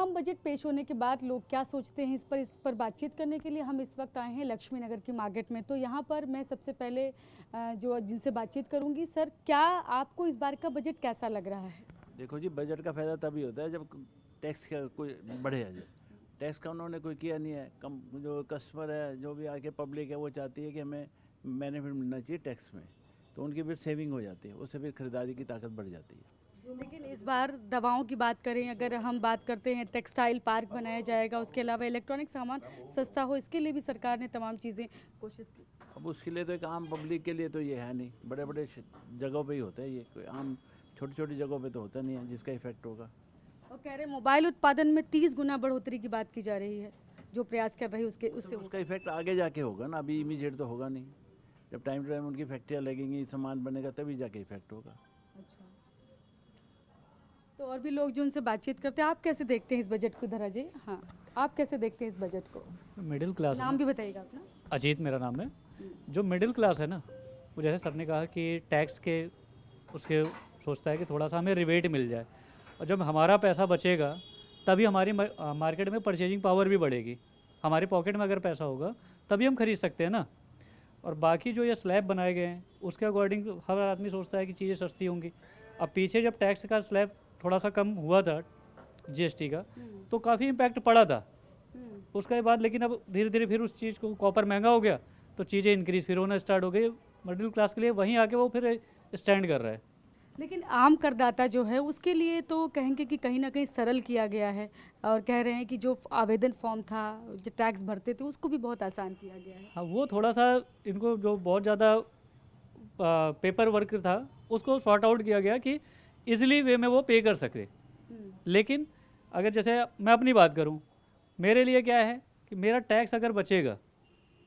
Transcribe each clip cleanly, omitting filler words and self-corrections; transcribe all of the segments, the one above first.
आम बजट पेश होने के बाद लोग क्या सोचते हैं इस पर बातचीत करने के लिए हम इस वक्त आए हैं लक्ष्मी नगर की मार्केट में। तो यहाँ पर मैं सबसे पहले जो जिनसे बातचीत करूँगी, सर क्या आपको इस बार का बजट कैसा लग रहा है? देखो जी, बजट का फ़ायदा तभी होता है जब टैक्स का कोई बढ़े है। जो टैक्स का उन्होंने कोई किया नहीं है, कम जो कस्टमर है, जो भी आके पब्लिक है, वो चाहती है कि हमें बेनिफिट मिलना चाहिए टैक्स में, तो उनकी फिर सेविंग हो जाती है, उससे फिर खरीदारी की ताकत बढ़ जाती है। लेकिन इस बार दवाओं की बात करें, अगर हम बात करते हैं टेक्सटाइल पार्क बनाया जाएगा, उसके अलावा इलेक्ट्रॉनिक सामान सस्ता हो, इसके लिए भी सरकार ने तमाम चीज़ें कोशिश की। अब उसके लिए तो एक आम पब्लिक के लिए तो ये है नहीं, बड़े बड़े जगहों पे ही होता है ये, कोई आम छोटी छोटी जगहों पे तो होता नहीं है जिसका इफेक्ट होगा। और कह रहे हैं मोबाइल उत्पादन में 30 गुना बढ़ोतरी की बात की जा रही है, जो प्रयास कर रही है उससे उसका इफेक्ट आगे जाके होगा ना, अभी इमीडिएट तो होगा नहीं। जब टाइम टू टाइम उनकी फैक्ट्रियाँ लगेंगी, सामान बनेगा, तभी जाके इफेक्ट होगा। अच्छा, तो और भी लोग जो उनसे बातचीत करते हैं, आप कैसे देखते हैं इस बजट को? धरा जी, हाँ, आप कैसे देखते हैं इस बजट को? मिडिल क्लास नाम भी बताइएगा अपना। अजीत मेरा नाम है। जो मिडिल क्लास है ना, वो जैसे सर ने कहा कि टैक्स के उसके सोचता है कि थोड़ा सा हमें रिबेट मिल जाए, और जब हमारा पैसा बचेगा तभी हमारी मार्केट में परचेजिंग पावर भी बढ़ेगी। हमारे पॉकेट में अगर पैसा होगा तभी हम खरीद सकते हैं ना। और बाकी जो ये स्लैब बनाए गए हैं उसके अकॉर्डिंग हर आदमी सोचता है कि चीज़ें सस्ती होंगी। अब पीछे जब टैक्स का स्लैब थोड़ा सा कम हुआ था जीएसटी का, तो काफ़ी इम्पैक्ट पड़ा था उसके बाद, लेकिन अब धीरे धीरे फिर उस चीज़ को, कॉपर महंगा हो गया तो चीज़ें इंक्रीज फिर होना स्टार्ट हो गई। मिडिल क्लास के लिए वहीं आके वो फिर स्टैंड कर रहा है। लेकिन आम करदाता जो है उसके लिए तो कहेंगे कि कहीं ना कहीं सरल किया गया है, और कह रहे हैं कि जो आवेदन फॉर्म था, जो टैक्स भरते थे, उसको भी बहुत आसान किया गया है। हाँ, वो थोड़ा सा इनको जो बहुत ज़्यादा पेपर वर्क था उसको सॉर्ट आउट किया गया कि इजीली वे में वो पे कर सके। लेकिन अगर जैसे मैं अपनी बात करूं, मेरे लिए क्या है कि मेरा टैक्स अगर बचेगा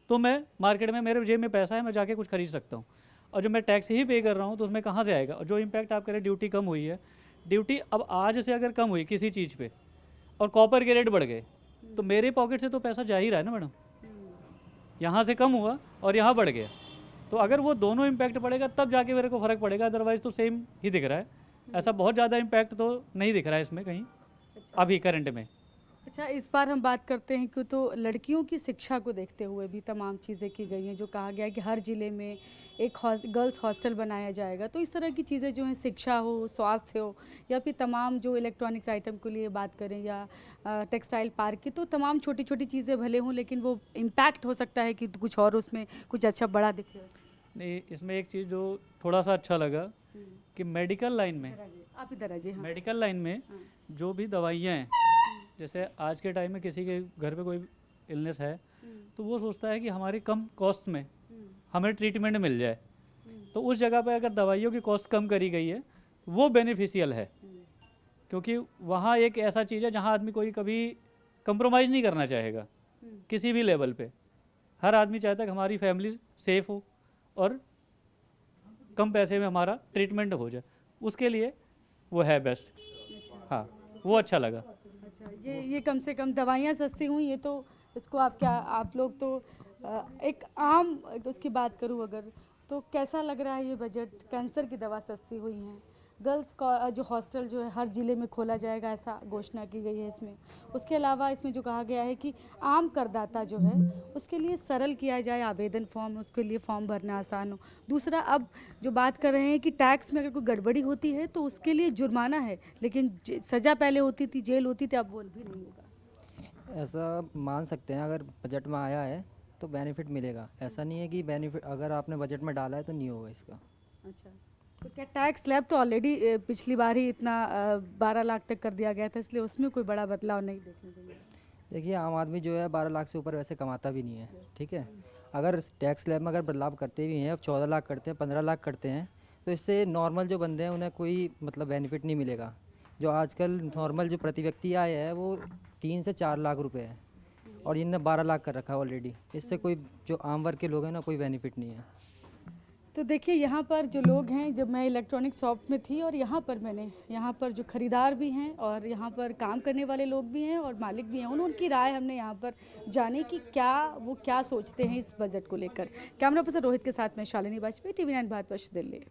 तो मैं मार्केट में, मेरे जेब में पैसा है, मैं जाके कुछ खरीद सकता हूँ। और जो मैं टैक्स ही पे कर रहा हूँ तो उसमें कहाँ से आएगा? और जो इम्पैक्ट आप कह रहे हैं, ड्यूटी कम हुई है, ड्यूटी अब आज से अगर कम हुई किसी चीज़ पे और कॉपर के रेट बढ़ गए तो मेरे पॉकेट से तो पैसा जा ही रहा है ना मैडम। यहाँ से कम हुआ और यहाँ बढ़ गया, तो अगर वो दोनों इम्पैक्ट पड़ेगा तब जाके मेरे को फ़र्क पड़ेगा, अदरवाइज़ तो सेम ही दिख रहा है। ऐसा बहुत ज़्यादा इम्पैक्ट तो नहीं दिख रहा है इसमें कहीं अभी करंट में। अच्छा, इस बार हम बात करते हैं कि तो लड़कियों की शिक्षा को देखते हुए भी तमाम चीज़ें की गई हैं, जो कहा गया है कि हर ज़िले में एक गर्ल्स हॉस्टल बनाया जाएगा। तो इस तरह की चीज़ें जो हैं, शिक्षा हो, स्वास्थ्य हो, या फिर तमाम जो इलेक्ट्रॉनिक्स आइटम के लिए बात करें, या टेक्सटाइल पार्क की, तो तमाम छोटी छोटी चीज़ें भले हों, लेकिन वो इम्पैक्ट हो सकता है कि कुछ और उसमें कुछ अच्छा बड़ा दिखे। नहीं, इसमें एक चीज़ जो थोड़ा सा अच्छा लगा कि मेडिकल लाइन में, आप इधर आ जी। हाँ। मेडिकल लाइन में जो भी दवाइयाँ हैं, जैसे आज के टाइम में किसी के घर पे कोई इलनेस है तो वो सोचता है कि हमारी कम कॉस्ट में हमें ट्रीटमेंट मिल जाए, तो उस जगह पे अगर दवाइयों की कॉस्ट कम करी गई है वो बेनिफिशियल है, क्योंकि वहाँ एक ऐसा चीज़ है जहाँ आदमी कोई कभी कंप्रोमाइज़ नहीं करना चाहेगा किसी भी लेवल पे। हर आदमी चाहता है कि हमारी फैमिली सेफ़ हो और कम पैसे में हमारा ट्रीटमेंट हो जाए, उसके लिए वो है बेस्ट। हाँ, वो अच्छा लगा। अच्छा, ये कम से कम दवाइयाँ सस्ती हुई, ये तो इसको आप क्या, आप लोग तो एक आम उसकी बात करूँ अगर, तो कैसा लग रहा है ये बजट? कैंसर की दवा सस्ती हुई है, गर्ल्स का जो हॉस्टल जो है हर ज़िले में खोला जाएगा, ऐसा घोषणा की गई है इसमें। उसके अलावा इसमें जो कहा गया है कि आम करदाता जो है उसके लिए सरल किया जाए आवेदन फॉर्म, उसके लिए फॉर्म भरना आसान हो। दूसरा, अब जो बात कर रहे हैं कि टैक्स में अगर कोई गड़बड़ी होती है तो उसके लिए जुर्माना है, लेकिन सज़ा पहले होती थी, जेल होती थी, अब वो भी नहीं होगा। ऐसा मान सकते हैं, अगर बजट में आया है तो बेनिफिट मिलेगा। ऐसा नहीं है कि बेनिफिट अगर आपने बजट में डाला है तो नहीं होगा इसका। अच्छा, तो क्या टैक्स स्लैब तो ऑलरेडी पिछली बार ही इतना 12 लाख तक कर दिया गया था, इसलिए उसमें कोई बड़ा बदलाव नहीं देखने को मिला। देखिए, आम आदमी जो है 12 लाख से ऊपर वैसे कमाता भी नहीं है, ठीक है। अगर टैक्स स्लैब में अगर बदलाव करते भी हैं, अब 14 लाख करते हैं, 15 लाख करते हैं, तो इससे नॉर्मल जो बंदे हैं उन्हें कोई मतलब बेनिफिट नहीं मिलेगा। जो आजकल नॉर्मल जो प्रति व्यक्ति आय है वो 3 से 4 लाख रुपए है, और इनने 12 लाख कर रखा है ऑलरेडी। इससे कोई जो आम वर्ग के लोग हैं ना, कोई बेनिफिट नहीं है। तो देखिए, यहाँ पर जो लोग हैं, जब मैं इलेक्ट्रॉनिक शॉप में थी और यहाँ पर जो खरीदार भी हैं और यहाँ पर काम करने वाले लोग भी हैं और मालिक भी हैं, उनकी राय हमने यहाँ पर जाने कि वो क्या सोचते हैं इस बजट को लेकर। कैमरा पर्सन रोहित के साथ में शालिनी वाजपेयी, TV9 भारतवर्ष, दिल्ली।